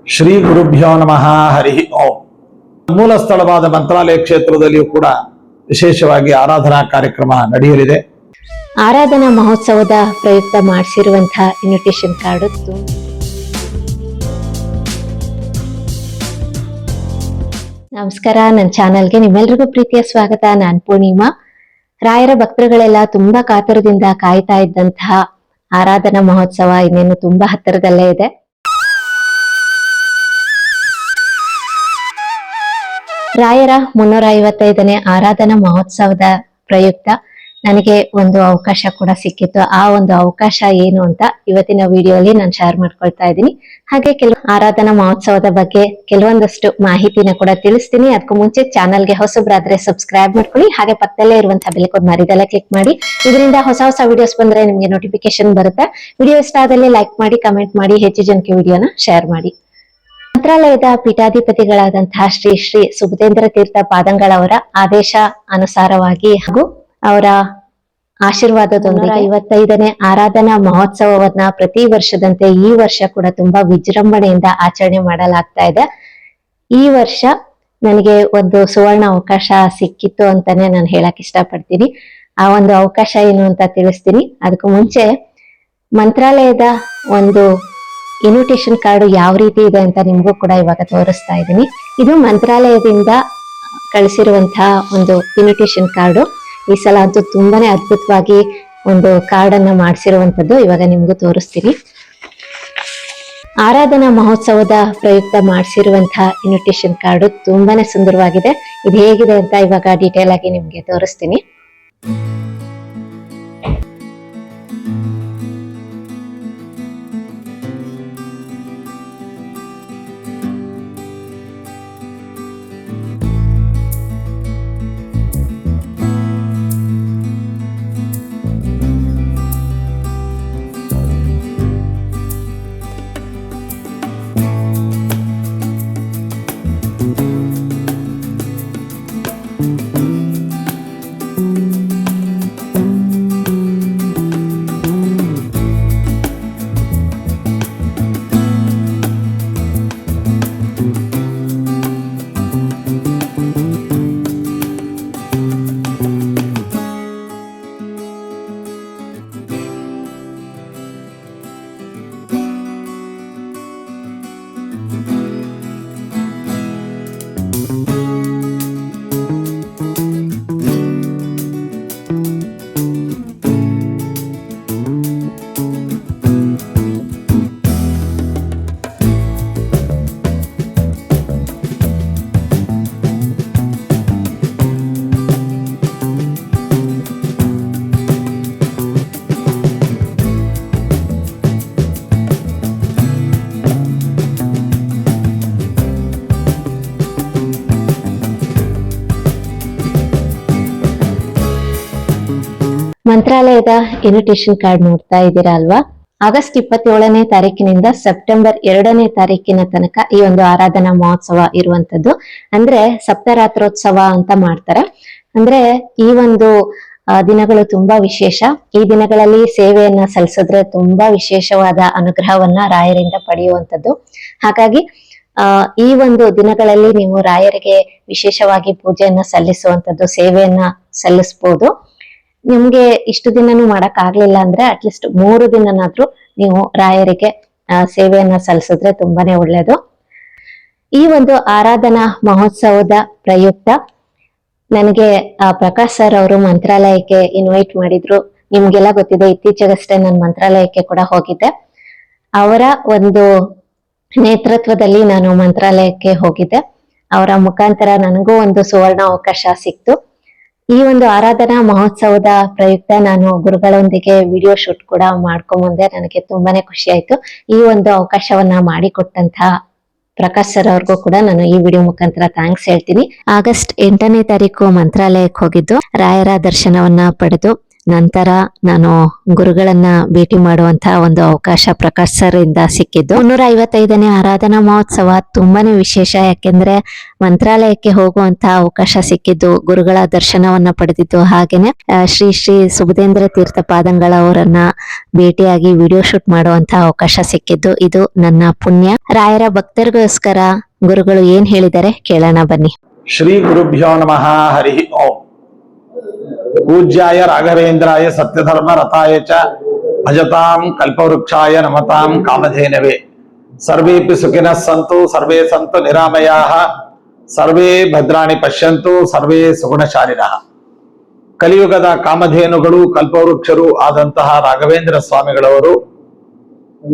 ಶ್ರೀ ಗುರುಭ್ಯೋ ನಮಃ ಹರಿ ಓಂ. ಮೂಲ ಸ್ಥಳವಾದ ಮಂತ್ರಾಲಯ ಕ್ಷೇತ್ರದಲ್ಲಿಯೂ ಕೂಡ ವಿಶೇಷವಾಗಿ ಆರಾಧನಾ ಕಾರ್ಯಕ್ರಮ ನಡೆಯಲಿದೆ. ಆರಾಧನಾ ಮಹೋತ್ಸವದ ಪ್ರಯುಕ್ತ ಮಾಡಿಸಿರುವಂತಹ ಇನ್ವಿಟೇಷನ್ ಕಾರ್ಡ್. ನಮಸ್ಕಾರ, ನನ್ನ ಚಾನೆಲ್ಗೆ ನಿಮ್ಮೆಲ್ರಿಗೂ ಪ್ರೀತಿಯ ಸ್ವಾಗತ. ನಾನು ಪೂರ್ಣಿಮಾ. ರಾಯರ ಭಕ್ತರುಗಳೆಲ್ಲ ತುಂಬಾ ಕಾತುರದಿಂದ ಕಾಯ್ತಾ ಇದ್ದಂತಹ ಆರಾಧನಾ ಮಹೋತ್ಸವ ಇನ್ನೇನು ತುಂಬಾ ಹತ್ತಿರದಲ್ಲೇ ಇದೆ. ರಾಯರ 355ನೇ ಆರಾಧನಾ ಮಹೋತ್ಸವದ ಪ್ರಯುಕ್ತ ನನಗೆ ಒಂದು ಅವಕಾಶ ಕೂಡ ಸಿಕ್ಕಿತ್ತು. ಆ ಒಂದು ಅವಕಾಶ ಏನು ಅಂತ ಇವತ್ತಿನ ವಿಡಿಯೋಲಿ ನಾನು ಶೇರ್ ಮಾಡ್ಕೊಳ್ತಾ ಇದ್ದೀನಿ. ಹಾಗೆ ಆರಾಧನಾ ಮಹೋತ್ಸವದ ಬಗ್ಗೆ ಕೆಲವೊಂದಷ್ಟು ಮಾಹಿತಿನ ಕೂಡ ತಿಳಿಸ್ತೀನಿ. ಅದಕ್ಕೂ ಮುಂಚೆ ಚಾನಲ್ಗೆ ಹೊಸಬ್ರಾದ್ರೆ ಸಬ್ಸ್ಕ್ರೈಬ್ ಮಾಡ್ಕೊಳ್ಳಿ. ಹಾಗೆ ಪಕ್ಕದಲ್ಲೇ ಇರುವಂತಹ ಬೆಲ್ ಐಕಾನ್ ಮರಿದೆಲ್ಲ ಕ್ಲಿಕ್ ಮಾಡಿ. ಇದರಿಂದ ಹೊಸ ಹೊಸ ವಿಡಿಯೋಸ್ ಬಂದ್ರೆ ನಿಮ್ಗೆ ನೋಟಿಫಿಕೇಶನ್ ಬರುತ್ತೆ. ವಿಡಿಯೋ ಇಷ್ಟ ಆದಲ್ಲಿ ಲೈಕ್ ಮಾಡಿ, ಕಮೆಂಟ್ ಮಾಡಿ, ಹೆಚ್ಚು ಜನಕ್ಕೆ ವಿಡಿಯೋನ ಶೇರ್ ಮಾಡಿ. ಮಂತ್ರಾಲಯದ ಪೀಠಾಧಿಪತಿಗಳಾದಂತಹ ಶ್ರೀ ಶ್ರೀ ಸುಬುಧೇಂದ್ರ ತೀರ್ಥ ಪಾದಂಗಳವರ ಆದೇಶ ಅನುಸಾರವಾಗಿ ಹಾಗೂ ಅವರ ಆಶೀರ್ವಾದದೊಂದಿಗೆ 55ನೇ ಆರಾಧನಾ ಮಹೋತ್ಸವವನ್ನ ಪ್ರತಿ ವರ್ಷದಂತೆ ಈ ವರ್ಷ ಕೂಡ ತುಂಬಾ ವಿಜೃಂಭಣೆಯಿಂದ ಆಚರಣೆ ಮಾಡಲಾಗ್ತಾ ಇದೆ. ಈ ವರ್ಷ ನನಗೆ ಒಂದು ಸುವರ್ಣ ಅವಕಾಶ ಸಿಕ್ಕಿತ್ತು ಅಂತಾನೆ ನಾನು ಹೇಳಕ್ ಇಷ್ಟಪಡ್ತೀನಿ. ಆ ಒಂದು ಅವಕಾಶ ಏನು ಅಂತ ತಿಳಿಸ್ತೀನಿ. ಅದಕ್ಕೂ ಮುಂಚೆ ಮಂತ್ರಾಲಯದ ಒಂದು ಇನ್ವಿಟೇಷನ್ ಕಾರ್ಡ್ ಯಾವ ರೀತಿ ಇದೆ ಅಂತ ನಿಮ್ಗೂ ಕೂಡ ಇವಾಗ ತೋರಿಸ್ತಾ ಇದ್ದೀನಿ. ಇದು ಮಂತ್ರಾಲಯದಿಂದ ಕಳಿಸಿರುವಂತಹ ಒಂದು ಇನ್ವಿಟೇಷನ್ ಕಾರ್ಡು. ಈ ಸಲ ಅಂತೂ ತುಂಬಾನೇ ಅದ್ಭುತವಾಗಿ ಒಂದು ಕಾರ್ಡ್ ಅನ್ನ ಮಾಡಿಸಿರುವಂತದ್ದು. ಇವಾಗ ನಿಮ್ಗೂ ತೋರಿಸ್ತೀನಿ. ಆರಾಧನಾ ಮಹೋತ್ಸವದ ಪ್ರಯುಕ್ತ ಮಾಡಿಸಿರುವಂತಹ ಇನ್ವಿಟೇಷನ್ ಕಾರ್ಡು ತುಂಬಾನೇ ಸುಂದರವಾಗಿದೆ. ಇದು ಹೇಗಿದೆ ಅಂತ ಇವಾಗ ಡೀಟೇಲ್ ಆಗಿ ನಿಮ್ಗೆ ತೋರಿಸ್ತೀನಿ. ಮಂತ್ರಾಲಯದ ಇನ್ವಿಟೇಷನ್ ಕಾರ್ಡ್ ನೋಡ್ತಾ ಇದ್ದೀರಾ ಅಲ್ವಾ? ಆಗಸ್ಟ್ 27ನೇ ತಾರೀಕಿನಿಂದ ಸೆಪ್ಟೆಂಬರ್ 2ನೇ ತಾರೀಕಿನ ತನಕ ಈ ಒಂದು ಆರಾಧನಾ ಮಹೋತ್ಸವ ಇರುವಂತದ್ದು. ಅಂದ್ರೆ ಸಪ್ತರಾತ್ರೋತ್ಸವ ಅಂತ ಮಾಡ್ತಾರೆ. ಅಂದ್ರೆ ಈ ಒಂದು ದಿನಗಳು ತುಂಬಾ ವಿಶೇಷ. ಈ ದಿನಗಳಲ್ಲಿ ಸೇವೆಯನ್ನ ಸಲ್ಲಿಸಿದ್ರೆ ತುಂಬಾ ವಿಶೇಷವಾದ ಅನುಗ್ರಹವನ್ನ ರಾಯರಿಂದ ಪಡೆಯುವಂತದ್ದು. ಹಾಗಾಗಿ ಈ ಒಂದು ದಿನಗಳಲ್ಲಿ ನೀವು ರಾಯರಿಗೆ ವಿಶೇಷವಾಗಿ ಪೂಜೆಯನ್ನ ಸಲ್ಲಿಸುವಂತದ್ದು, ಸೇವೆಯನ್ನ ಸಲ್ಲಿಸಬಹುದು. ನಿಮ್ಗೆ ಇಷ್ಟು ದಿನನೂ ಮಾಡಕ್ ಆಗ್ಲಿಲ್ಲ ಅಂದ್ರೆ ಅಟ್ಲೀಸ್ಟ್ 3 ದಿನನಾದ್ರೂ ನೀವು ರಾಯರಿಗೆ ಸೇವೆಯನ್ನ ಸಲ್ಲಿಸಿದ್ರೆ ತುಂಬಾನೇ ಒಳ್ಳೇದು. ಈ ಒಂದು ಆರಾಧನಾ ಮಹೋತ್ಸವದ ಪ್ರಯುಕ್ತ ನನಗೆ ಪ್ರಕಾಶ್ ಸರ್ ಅವರು ಮಂತ್ರಾಲಯಕ್ಕೆ ಇನ್ವೈಟ್ ಮಾಡಿದ್ರು. ನಿಮ್ಗೆಲ್ಲ ಗೊತ್ತಿದೆ, ಇತ್ತೀಚೆಗಷ್ಟೇ ನಾನು ಮಂತ್ರಾಲಯಕ್ಕೆ ಕೂಡ ಹೋಗಿದ್ದೆ. ಅವರ ಒಂದು ನೇತೃತ್ವದಲ್ಲಿ ನಾನು ಮಂತ್ರಾಲಯಕ್ಕೆ ಹೋಗಿದ್ದೆ. ಅವರ ಮುಖಾಂತರ ನನಗೂ ಒಂದು ಸುವರ್ಣ ಅವಕಾಶ ಸಿಕ್ತು. ಈ ಒಂದು ಆರಾಧನಾ ಮಹೋತ್ಸವದ ಪ್ರಯುಕ್ತ ನಾನು ಗುರುಗಳೊಂದಿಗೆ ವಿಡಿಯೋ ಶೂಟ್ ಕೂಡ ಮಾಡ್ಕೊಂಬಂದೆ. ನನಗೆ ತುಂಬಾನೇ ಖುಷಿ ಆಯ್ತು. ಈ ಒಂದು ಅವಕಾಶವನ್ನ ಮಾಡಿಕೊಟ್ಟಂತಹ ಪ್ರಕಾಶ್ ಸರ್ ಅವ್ರಿಗೂ ಕೂಡ ನಾನು ಈ ವಿಡಿಯೋ ಮುಖಾಂತರ ಥ್ಯಾಂಕ್ಸ್ ಹೇಳ್ತೀನಿ. ಆಗಸ್ಟ್ 8ನೇ ತಾರೀಕು ಮಂತ್ರಾಲಯಕ್ಕೆ ಹೋಗಿದ್ದು, ರಾಯರ ದರ್ಶನವನ್ನ ಪಡೆದು ನಂತರ ನಾನು ಗುರುಗಳನ್ನ ಭೇಟಿ ಮಾಡುವಂತಹ ಒಂದು ಅವಕಾಶ ಪ್ರಕಾಶ್ ಸರ್ ಇಂದ ಸಿಕ್ಕಿದ್ದು. 355ನೇ ಆರಾಧನಾ ಮಹೋತ್ಸವ ತುಂಬಾನೇ ವಿಶೇಷ. ಯಾಕೆಂದ್ರೆ ಮಂತ್ರಾಲಯಕ್ಕೆ ಹೋಗುವಂತಹ ಅವಕಾಶ ಸಿಕ್ಕಿದ್ದು, ಗುರುಗಳ ದರ್ಶನವನ್ನ ಪಡೆದಿದ್ದು, ಹಾಗೇನೆ ಶ್ರೀ ಶ್ರೀ ಸುಬುಧೇಂದ್ರ ತೀರ್ಥ ಪಾದಂಗಳವರನ್ನ ಭೇಟಿಯಾಗಿ ವಿಡಿಯೋ ಶೂಟ್ ಮಾಡುವಂತಹ ಅವಕಾಶ ಸಿಕ್ಕಿದ್ದು, ಇದು ನನ್ನ ಪುಣ್ಯ. ರಾಯರ ಭಕ್ತರಿಗೋಸ್ಕರ ಗುರುಗಳು ಏನ್ ಹೇಳಿದ್ದಾರೆ ಕೇಳೋಣ ಬನ್ನಿ. ಶ್ರೀ ಗುರುಭ್ಯೋ ನಮಃ. ಹರಿ ಓಂ. ಪೂಜ್ಯಾಯ ರಾಘವೇಂದ್ರಾಯ ಸತ್ಯಧರ್ಮ ರಥಾಯ ಚ ಭಜತಾಂ ಕಲ್ಪವೃಕ್ಷಾಯ ನಮತಾಂ ಕಾಮಧೇನವೇ. ಸರ್ವೇಪಿ ಸುಖಿನಃ ಸಂತು, ಸರ್ವೇ ಸಂತು ನಿರಾಮಯಾಃ, ಸರ್ವೇ ಭದ್ರಾಣಿ ಪಶ್ಯಂತು, ಸರ್ವೇ ಸುಗುಣಶಾಲಿನಃ. ಕಲಿಯುಗದ ಕಾಮಧೇನುಗಳು ಕಲ್ಪವೃಕ್ಷರು ಆದಂತಹ ರಾಘವೇಂದ್ರ ಸ್ವಾಮಿಗಳವರು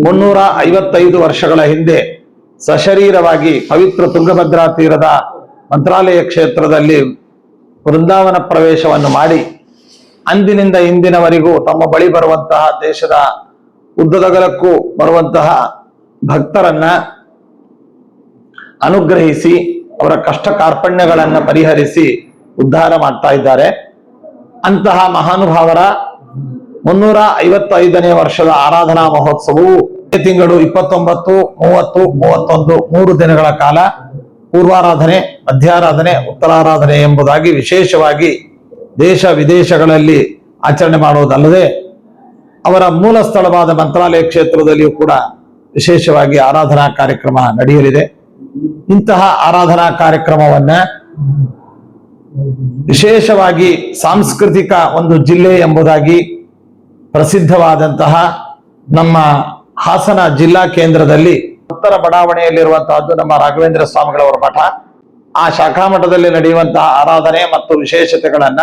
355 ವರ್ಷಗಳ ಹಿಂದೆ ಸಶರೀರವಾಗಿ ಪವಿತ್ರ ತುಂಗಭದ್ರಾ ತೀರದ ಮಂತ್ರಾಲಯ ಕ್ಷೇತ್ರದಲ್ಲಿ ವೃಂದಾವನ ಪ್ರವೇಶವನ್ನು ಮಾಡಿ ಅಂದಿನಿಂದ ಇಂದಿನವರೆಗೂ ತಮ್ಮ ಬಳಿ ಬರುವಂತಹ ದೇಶದ ಉದ್ದದಗಲಕ್ಕೂ ಬರುವಂತಹ ಭಕ್ತರನ್ನ ಅನುಗ್ರಹಿಸಿ ಅವರ ಕಷ್ಟ ಕಾರ್ಪಣ್ಯಗಳನ್ನ ಪರಿಹರಿಸಿ ಉದ್ಧಾರ ಮಾಡ್ತಾ ಇದ್ದಾರೆ. ಅಂತಹ ಮಹಾನುಭಾವರ 355ನೇ ವರ್ಷದ ಆರಾಧನಾ ಮಹೋತ್ಸವವು ತಿಂಗಳು 29, 30, 31 3 ದಿನಗಳ ಕಾಲ ಪೂರ್ವಾರಾಧನೆ, ಮಧ್ಯಾರಾಧನೆ, ಉತ್ತರಾರಾಧನೆ ಎಂಬುದಾಗಿ ವಿಶೇಷವಾಗಿ ದೇಶ ವಿದೇಶಗಳಲ್ಲಿ ಆಚರಣೆ ಮಾಡುವುದಲ್ಲದೆ ಅವರ ಮೂಲ ಸ್ಥಳವಾದ ಮಂತ್ರಾಲಯ ಕ್ಷೇತ್ರದಲ್ಲಿಯೂ ಕೂಡ ವಿಶೇಷವಾಗಿ ಆರಾಧನಾ ಕಾರ್ಯಕ್ರಮ ನಡೆಯಲಿದೆ. ಇಂತಹ ಆರಾಧನಾ ಕಾರ್ಯಕ್ರಮವನ್ನ ವಿಶೇಷವಾಗಿ ಸಾಂಸ್ಕೃತಿಕ ಒಂದು ಜಿಲ್ಲೆ ಎಂಬುದಾಗಿ ಪ್ರಸಿದ್ಧವಾದಂತಹ ನಮ್ಮ ಹಾಸನ ಜಿಲ್ಲಾ ಕೇಂದ್ರದಲ್ಲಿ ಉತ್ತರ ಬಡಾವಣೆಯಲ್ಲಿರುವಂತಹದ್ದು ನಮ್ಮ ರಾಘವೇಂದ್ರ ಸ್ವಾಮಿಗಳವರ ಮಠ. ಆ ಶಾಖಾ ಮಠದಲ್ಲಿ ನಡೆಯುವಂತಹ ಆರಾಧನೆ ಮತ್ತು ವಿಶೇಷತೆಗಳನ್ನ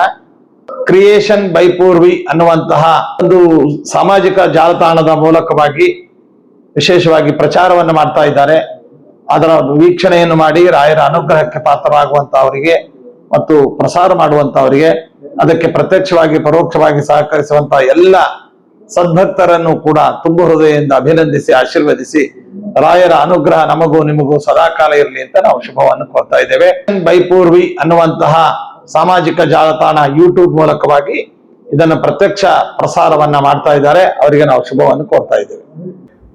ಕ್ರಿಯೇಷನ್ ಬೈ ಪೂರ್ವಿ ಅನ್ನುವಂತಹ ಒಂದು ಸಾಮಾಜಿಕ ಜಾಲತಾಣದ ಮೂಲಕವಾಗಿ ವಿಶೇಷವಾಗಿ ಪ್ರಚಾರವನ್ನು ಮಾಡ್ತಾ ಇದ್ದಾರೆ. ಅದರ ವೀಕ್ಷಣೆಯನ್ನು ಮಾಡಿ ರಾಯರ ಅನುಗ್ರಹಕ್ಕೆ ಪಾತ್ರರಾಗುವಂತಹವರಿಗೆ ಮತ್ತು ಪ್ರಸಾರ ಮಾಡುವಂತಹವರಿಗೆ, ಅದಕ್ಕೆ ಪ್ರತ್ಯಕ್ಷವಾಗಿ ಪರೋಕ್ಷವಾಗಿ ಸಹಕರಿಸುವಂತಹ ಎಲ್ಲ ಸದ್ಭಕ್ತರನ್ನು ಕೂಡ ತುಂಬ ಹೃದಯದಿಂದ ಅಭಿನಂದಿಸಿ ಆಶೀರ್ವದಿಸಿ ರಾಯರ ಅನುಗ್ರಹ ನಮಗೂ ನಿಮಗೂ ಸದಾಕಾಲ ಇರಲಿ ಅಂತ ನಾವು ಶುಭವನ್ನು ಕೋರ್ತಾ ಇದ್ದೇವೆ. ಬೈಪೂರ್ವಿ ಅನ್ನುವಂತಹ ಸಾಮಾಜಿಕ ಜಾಲತಾಣ ಯೂಟ್ಯೂಬ್ ಮೂಲಕವಾಗಿ ಇದನ್ನು ಪ್ರತ್ಯಕ್ಷ ಪ್ರಸಾರವನ್ನ ಮಾಡ್ತಾ ಇದ್ದಾರೆ. ಅವರಿಗೆ ನಾವು ಶುಭವನ್ನು ಕೋರ್ತಾ ಇದ್ದೇವೆ.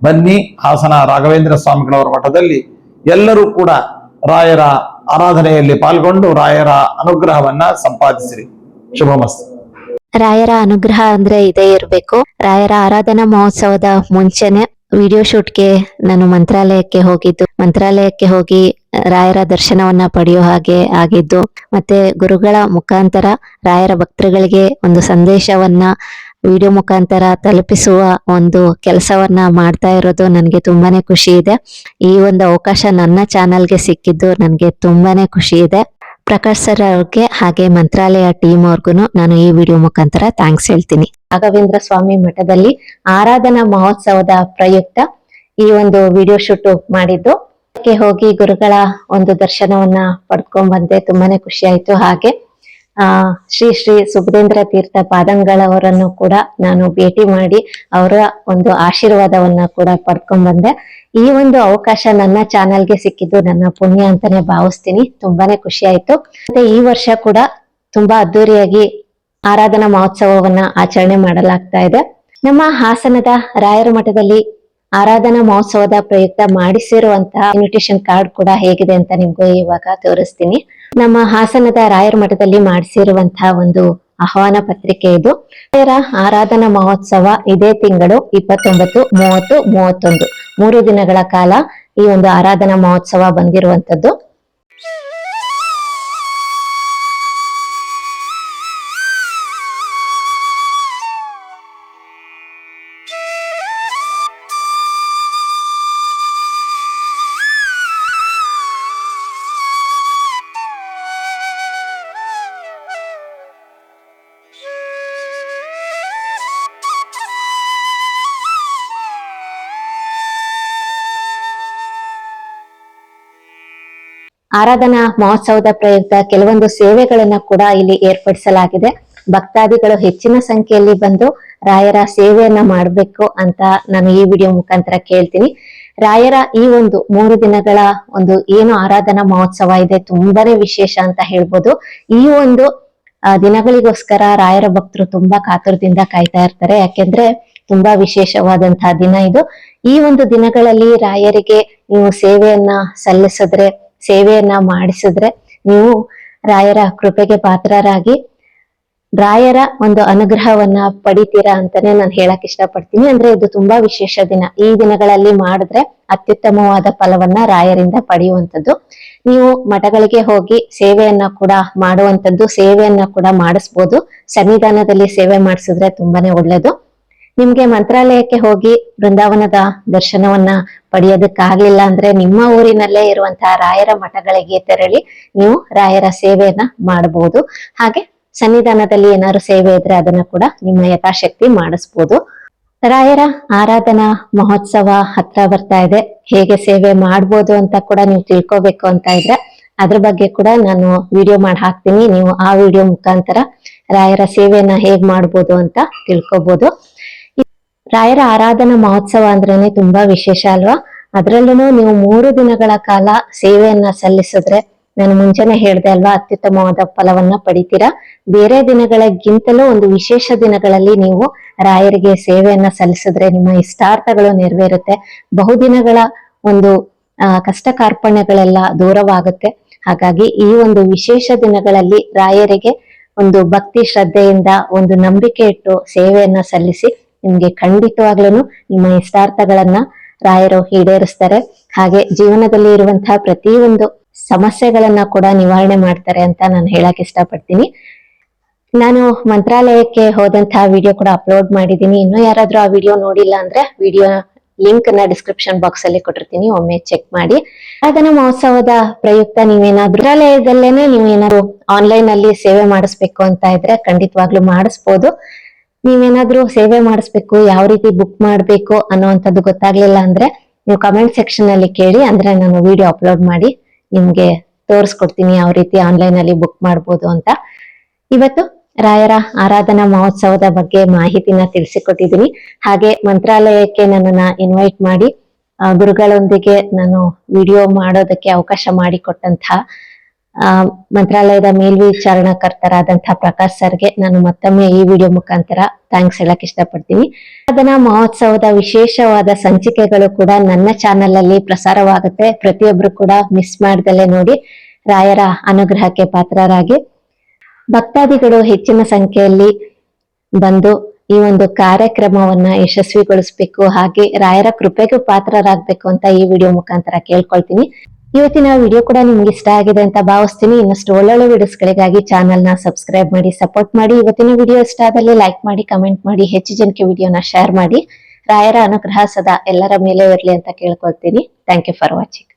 ಬನ್ನಿ, ಹಾಸನ ರಾಘವೇಂದ್ರ ಸ್ವಾಮಿಗಳವರ ಮಠದಲ್ಲಿ ಎಲ್ಲರೂ ಕೂಡ ರಾಯರ ಆರಾಧನೆಯಲ್ಲಿ ಪಾಲ್ಗೊಂಡು ರಾಯರ ಅನುಗ್ರಹವನ್ನ ಸಂಪಾದಿಸಿರಿ. ಶುಭಮಸ್ತು. ರಾಯರ ಅನುಗ್ರಹ ಅಂದ್ರೆ ಇದೇ ಇರ್ಬೇಕು. ರಾಯರ ಆರಾಧನಾ ಮಹೋತ್ಸವದ ಮುಂಚೆನೆ ವಿಡಿಯೋ ಶೂಟ್ಗೆ ನಾನು ಮಂತ್ರಾಲಯಕ್ಕೆ ಹೋಗಿ ರಾಯರ ದರ್ಶನವನ್ನ ಪಡೆಯೋ ಹಾಗೆ ಆಗಿದ್ದು, ಮತ್ತೆ ಗುರುಗಳ ಮುಖಾಂತರ ರಾಯರ ಭಕ್ತರುಗಳಿಗೆ ಒಂದು ಸಂದೇಶವನ್ನ ವಿಡಿಯೋ ಮುಖಾಂತರ ತಲುಪಿಸುವ ಒಂದು ಕೆಲಸವನ್ನ ಮಾಡ್ತಾ ಇರೋದು ನನಗೆ ತುಂಬಾನೇ ಖುಷಿ ಇದೆ. ಈ ಒಂದು ಅವಕಾಶ ನನ್ನ ಚಾನಲ್ಗೆ ಸಿಕ್ಕಿದ್ದು ನನಗೆ ತುಂಬಾನೇ ಖುಷಿ ಇದೆ. ಪ್ರಕಾಶ್ ಸರ್ ಅವ್ರಿಗೆ ಹಾಗೆ ಮಂತ್ರಾಲಯ ಟೀಮ್ ಅವ್ರಿಗೂ ನಾನು ಈ ವಿಡಿಯೋ ಮುಖಾಂತರ ಥ್ಯಾಂಕ್ಸ್ ಹೇಳ್ತೀನಿ. ರಾಘವೇಂದ್ರ ಸ್ವಾಮಿ ಮಠದಲ್ಲಿ ಆರಾಧನಾ ಮಹೋತ್ಸವದ ಪ್ರಯುಕ್ತ ಈ ಒಂದು ವಿಡಿಯೋ ಶೂಟ್ ಮಾಡಿದ್ದು, ಹೋಗಿ ಗುರುಗಳ ಒಂದು ದರ್ಶನವನ್ನ ಪಡ್ಕೊಂಡ್ ಬಂದೆ. ತುಂಬಾನೇ ಖುಷಿ ಆಯ್ತು. ಹಾಗೆ ಶ್ರೀ ಶ್ರೀ ಸುಬುಧೇಂದ್ರ ತೀರ್ಥ ಪಾದಂಗಳವರನ್ನು ಕೂಡ ನಾನು ಭೇಟಿ ಮಾಡಿ ಅವರ ಒಂದು ಆಶೀರ್ವಾದವನ್ನ ಕೂಡ ಪಡ್ಕೊಂಡ್ ಬಂದೆ. ಈ ಒಂದು ಅವಕಾಶ ನನ್ನ ಚಾನಲ್ಗೆ ಸಿಕ್ಕಿದ್ದು ನನ್ನ ಪುಣ್ಯ ಅಂತಾನೆ ಭಾವಿಸ್ತೀನಿ. ತುಂಬಾನೇ ಖುಷಿ ಆಯ್ತು. ಮತ್ತೆ ಈ ವರ್ಷ ಕೂಡ ತುಂಬಾ ಅದ್ದೂರಿಯಾಗಿ ಆರಾಧನಾ ಮಹೋತ್ಸವವನ್ನ ಆಚರಣೆ ಮಾಡಲಾಗ್ತಾ ಇದೆ. ನಮ್ಮ ಹಾಸನದ ರಾಯರ ಮಠದಲ್ಲಿ ಆರಾಧನಾ ಮಹೋತ್ಸವದ ಪ್ರಯುಕ್ತ ಮಾಡಿಸಿರುವಂತಹ ಇನ್ವಿಟೇಷನ್ ಕಾರ್ಡ್ ಕೂಡ ಹೇಗಿದೆ ಅಂತ ನಿಮ್ಗೂ ಇವಾಗ ತೋರಿಸ್ತೀನಿ. ನಮ್ಮ ಹಾಸನದ ರಾಯರ ಮಠದಲ್ಲಿ ಮಾಡಿಸಿರುವಂತಹ ಒಂದು ಆಹ್ವಾನ ಪತ್ರಿಕೆ ಇದು. ರಾಯರ ಆರಾಧನಾ ಮಹೋತ್ಸವ ಇದೇ ತಿಂಗಳು 29, 30, 31 3 ದಿನಗಳ ಕಾಲ ಈ ಒಂದು ಆರಾಧನಾ ಮಹೋತ್ಸವ ಬಂದಿರುವಂತದ್ದು. ಆರಾಧನಾ ಮಹೋತ್ಸವದ ಪ್ರಯುಕ್ತ ಕೆಲವೊಂದು ಸೇವೆಗಳನ್ನ ಕೂಡ ಇಲ್ಲಿ ಏರ್ಪಡಿಸಲಾಗಿದೆ. ಭಕ್ತಾದಿಗಳು ಹೆಚ್ಚಿನ ಸಂಖ್ಯೆಯಲ್ಲಿ ಬಂದು ರಾಯರ ಸೇವೆಯನ್ನ ಮಾಡಬೇಕು ಅಂತ ನಾನು ಈ ವಿಡಿಯೋ ಮುಖಾಂತರ ಕೇಳ್ತೀನಿ. ರಾಯರ ಈ ಒಂದು 3 ದಿನಗಳ ಒಂದು ಏನು ಆರಾಧನಾ ಮಹೋತ್ಸವ ಇದೆ, ತುಂಬಾನೇ ವಿಶೇಷ ಅಂತ ಹೇಳ್ಬೋದು. ಈ ಒಂದು ದಿನಗಳಿಗೋಸ್ಕರ ರಾಯರ ಭಕ್ತರು ತುಂಬಾ ಕಾತುರದಿಂದ ಕಾಯ್ತಾ ಇರ್ತಾರೆ. ಯಾಕೆಂದ್ರೆ ತುಂಬಾ ವಿಶೇಷವಾದಂತಹ ದಿನ ಇದು. ಈ ಒಂದು ದಿನಗಳಲ್ಲಿ ರಾಯರಿಗೆ ನೀವು ಸೇವೆಯನ್ನ ಸಲ್ಲಿಸಿದ್ರೆ, ಸೇವೆಯನ್ನ ಮಾಡಿಸಿದ್ರೆ ನೀವು ರಾಯರ ಕೃಪೆಗೆ ಪಾತ್ರರಾಗಿ ರಾಯರ ಒಂದು ಅನುಗ್ರಹವನ್ನ ಪಡಿತೀರಾ ಅಂತಾನೆ ನಾನು ಹೇಳಕ್ ಇಷ್ಟಪಡ್ತೀನಿ. ಅಂದ್ರೆ ಇದು ತುಂಬಾ ವಿಶೇಷ ದಿನ. ಈ ದಿನಗಳಲ್ಲಿ ಮಾಡಿದ್ರೆ ಅತ್ಯುತ್ತಮವಾದ ಫಲವನ್ನ ರಾಯರಿಂದ ಪಡೆಯುವಂಥದ್ದು. ನೀವು ಮಠಗಳಿಗೆ ಹೋಗಿ ಸೇವೆಯನ್ನ ಕೂಡ ಮಾಡುವಂಥದ್ದು, ಸೇವೆಯನ್ನ ಕೂಡ ಮಾಡಿಸ್ಬೋದು. ಸನ್ನಿಧಾನದಲ್ಲಿ ಸೇವೆ ಮಾಡಿಸಿದ್ರೆ ತುಂಬಾನೇ ಒಳ್ಳೇದು. ನಿಮ್ಗೆ ಮಂತ್ರಾಲಯಕ್ಕೆ ಹೋಗಿ ಬೃಂದಾವನದ ದರ್ಶನವನ್ನ ಪಡೆಯೋದಕ್ಕಾಗ್ಲಿಲ್ಲ ಅಂದ್ರೆ ನಿಮ್ಮ ಊರಿನಲ್ಲೇ ಇರುವಂತಹ ರಾಯರ ಮಠಗಳಿಗೆ ತೆರಳಿ ನೀವು ರಾಯರ ಸೇವೆಯನ್ನ ಮಾಡಬಹುದು. ಹಾಗೆ ಸನ್ನಿಧಾನದಲ್ಲಿ ಏನಾದ್ರು ಸೇವೆ ಇದ್ರೆ ಅದನ್ನ ಕೂಡ ನಿಮ್ಮ ಯಥಾಶಕ್ತಿ ಮಾಡಿಸ್ಬೋದು. ರಾಯರ ಆರಾಧನಾ ಮಹೋತ್ಸವ ಹತ್ರ ಬರ್ತಾ ಇದೆ. ಹೇಗೆ ಸೇವೆ ಮಾಡ್ಬೋದು ಅಂತ ಕೂಡ ನೀವು ತಿಳ್ಕೊಬೇಕು ಅಂತ ಇದ್ರೆ ಅದ್ರ ಬಗ್ಗೆ ಕೂಡ ನಾನು ವಿಡಿಯೋ ಮಾಡಿ ಹಾಕ್ತೀನಿ. ನೀವು ಆ ವಿಡಿಯೋ ಮುಖಾಂತರ ರಾಯರ ಸೇವೆಯನ್ನ ಹೇಗ್ ಮಾಡ್ಬೋದು ಅಂತ ತಿಳ್ಕೊಬಹುದು. ರಾಯರ ಆರಾಧನಾ ಮಹೋತ್ಸವ ಅಂದ್ರೇನೆ ತುಂಬಾ ವಿಶೇಷ ಅಲ್ವಾ? ಅದ್ರಲ್ಲೂ ನೀವು 3 ದಿನಗಳ ಕಾಲ ಸೇವೆಯನ್ನ ಸಲ್ಲಿಸಿದ್ರೆ, ನಾನು ಮುಂಚೆನೆ ಹೇಳ್ದೆ ಅಲ್ವಾ, ಅತ್ಯುತ್ತಮವಾದ ಫಲವನ್ನ ಪಡಿತೀರಾ. ಬೇರೆ ದಿನಗಳಿಗಿಂತಲೂ ಒಂದು ವಿಶೇಷ ದಿನಗಳಲ್ಲಿ ನೀವು ರಾಯರಿಗೆ ಸೇವೆಯನ್ನ ಸಲ್ಲಿಸಿದ್ರೆ ನಿಮ್ಮ ಇಷ್ಟಾರ್ಥಗಳು ನೆರವೇರುತ್ತೆ. ಬಹುದಿನಗಳ ಒಂದು ಕಷ್ಟ ಕಾರ್ಪಣ್ಯಗಳೆಲ್ಲ ದೂರವಾಗುತ್ತೆ. ಹಾಗಾಗಿ ಈ ಒಂದು ವಿಶೇಷ ದಿನಗಳಲ್ಲಿ ರಾಯರಿಗೆ ಒಂದು ಭಕ್ತಿ ಶ್ರದ್ಧೆಯಿಂದ ಒಂದು ನಂಬಿಕೆ ಇಟ್ಟು ಸೇವೆಯನ್ನ ಸಲ್ಲಿಸಿ ನಿಮ್ಗೆ ಖಂಡಿತವಾಗ್ಲೂ ನಿಮ್ಮ ಇಷ್ಟಾರ್ಥಗಳನ್ನ ರಾಯರು ಈಡೇರಿಸ್ತಾರೆ. ಹಾಗೆ ಜೀವನದಲ್ಲಿ ಇರುವಂತಹ ಪ್ರತಿಯೊಂದು ಸಮಸ್ಯೆಗಳನ್ನ ಕೂಡ ನಿವಾರಣೆ ಮಾಡ್ತಾರೆ ಅಂತ ನಾನು ಹೇಳಕ್ ಇಷ್ಟಪಡ್ತೀನಿ. ನಾನು ಮಂತ್ರಾಲಯಕ್ಕೆ ಹೋದಂತಹ ವಿಡಿಯೋ ಕೂಡ ಅಪ್ಲೋಡ್ ಮಾಡಿದ್ದೀನಿ. ಇನ್ನೂ ಯಾರಾದ್ರೂ ಆ ವಿಡಿಯೋ ನೋಡಿಲ್ಲ ಅಂದ್ರೆ ವಿಡಿಯೋ ಲಿಂಕ್ ನ ಡಿಸ್ಕ್ರಿಪ್ಷನ್ ಬಾಕ್ಸ್ ಅಲ್ಲಿ ಕೊಟ್ಟಿರ್ತೀನಿ, ಒಮ್ಮೆ ಚೆಕ್ ಮಾಡಿ. ಆರಾಧನಾ ಮಹೋತ್ಸವದ ಪ್ರಯುಕ್ತ ನೀವೇನಾದ್ರೂ ಮಂತ್ರಾಲಯದಲ್ಲೇನೆ ನೀವೇನಾದ್ರು ಆನ್ಲೈನ್ ಅಲ್ಲಿ ಸೇವೆ ಮಾಡಿಸ್ಬೇಕು ಅಂತ ಇದ್ರೆ ಖಂಡಿತವಾಗ್ಲೂ ಮಾಡಿಸ್ಬೋದು. ನೀವೇನಾದ್ರೂ ಸೇವೆ ಮಾಡಿಸ್ಬೇಕು, ಯಾವ ರೀತಿ ಬುಕ್ ಮಾಡ್ಬೇಕು ಅನ್ನೋವಂಥದ್ದು ಗೊತ್ತಾಗ್ಲಿಲ್ಲ ಅಂದ್ರೆ ನೀವು ಕಮೆಂಟ್ ಸೆಕ್ಷನ್ ಅಲ್ಲಿ ಕೇಳಿ, ಅಂದ್ರೆ ನಾನು ವಿಡಿಯೋ ಅಪ್ಲೋಡ್ ಮಾಡಿ ನಿಮ್ಗೆ ತೋರಿಸ್ಕೊಡ್ತೀನಿ ಯಾವ ರೀತಿ ಆನ್ಲೈನ್ ಅಲ್ಲಿ ಬುಕ್ ಮಾಡ್ಬೋದು ಅಂತ. ಇವತ್ತು ರಾಯರ ಆರಾಧನಾ ಮಹೋತ್ಸವದ ಬಗ್ಗೆ ಮಾಹಿತಿನ ತಿಳಿಸಿಕೊಟ್ಟಿದ್ದೀನಿ. ಹಾಗೆ ಮಂತ್ರಾಲಯಕ್ಕೆ ನನ್ನನ್ನ ಇನ್ವೈಟ್ ಮಾಡಿ ಗುರುಗಳೊಂದಿಗೆ ನಾನು ವಿಡಿಯೋ ಮಾಡೋದಕ್ಕೆ ಅವಕಾಶ ಮಾಡಿಕೊಟ್ಟಂತಹ ಮಂತ್ರಾಲಯದ ಮೇಲ್ವಿಚಾರಣಕರ್ತರಾದಂತಹ ಪ್ರಕಾಶ್ ಸರ್ಗೆ ನಾನು ಮತ್ತೊಮ್ಮೆ ಈ ವಿಡಿಯೋ ಮುಖಾಂತರ ಥ್ಯಾಂಕ್ಸ್ ಹೇಳಕ್ ಇಷ್ಟಪಡ್ತೀನಿ. ಆರಾಧನಾ ಮಹೋತ್ಸವದ ವಿಶೇಷವಾದ ಸಂಚಿಕೆಗಳು ಕೂಡ ನನ್ನ ಚಾನೆಲ್ ಅಲ್ಲಿ ಪ್ರಸಾರವಾಗುತ್ತೆ. ಪ್ರತಿಯೊಬ್ರು ಕೂಡ ಮಿಸ್ ಮಾಡ್ದಲೇ ನೋಡಿ ರಾಯರ ಅನುಗ್ರಹಕ್ಕೆ ಪಾತ್ರರಾಗಿ ಭಕ್ತಾದಿಗಳು ಹೆಚ್ಚಿನ ಸಂಖ್ಯೆಯಲ್ಲಿ ಬಂದು ಈ ಒಂದು ಕಾರ್ಯಕ್ರಮವನ್ನ ಯಶಸ್ವಿಗೊಳಿಸ್ಬೇಕು, ಹಾಗೆ ರಾಯರ ಕೃಪೆಗೂ ಪಾತ್ರರಾಗಬೇಕು ಅಂತ ಈ ವಿಡಿಯೋ ಮುಖಾಂತರ ಕೇಳ್ಕೊಳ್ತೀನಿ. ಇವತ್ತಿನ ವಿಡಿಯೋ ಕೂಡ ನಿಮ್ಗೆ ಇಷ್ಟ ಆಗಿದೆ ಅಂತ ಭಾವಿಸ್ತೀನಿ. ಇನ್ನಷ್ಟು ಒಳ್ಳೊಳ್ಳೆ ವಿಡಿಯೋಸ್ಗಳಿಗಾಗಿ ಚಾನೆಲ್ ನ ಸಬ್ಸ್ಕ್ರೈಬ್ ಮಾಡಿ, ಸಪೋರ್ಟ್ ಮಾಡಿ. ಇವತ್ತಿನ ವಿಡಿಯೋ ಇಷ್ಟ ಆದಲ್ಲಿ ಲೈಕ್ ಮಾಡಿ, ಕಮೆಂಟ್ ಮಾಡಿ, ಹೆಚ್ಚು ಜನಕ್ಕೆ ವಿಡಿಯೋನ ಶೇರ್ ಮಾಡಿ. ರಾಯರ ಅನುಗ್ರಹ ಸದಾ ಎಲ್ಲರ ಮೇಲೆ ಇರಲಿ ಅಂತ ಕೇಳ್ಕೊಳ್ತೀನಿ. Thank you for watching.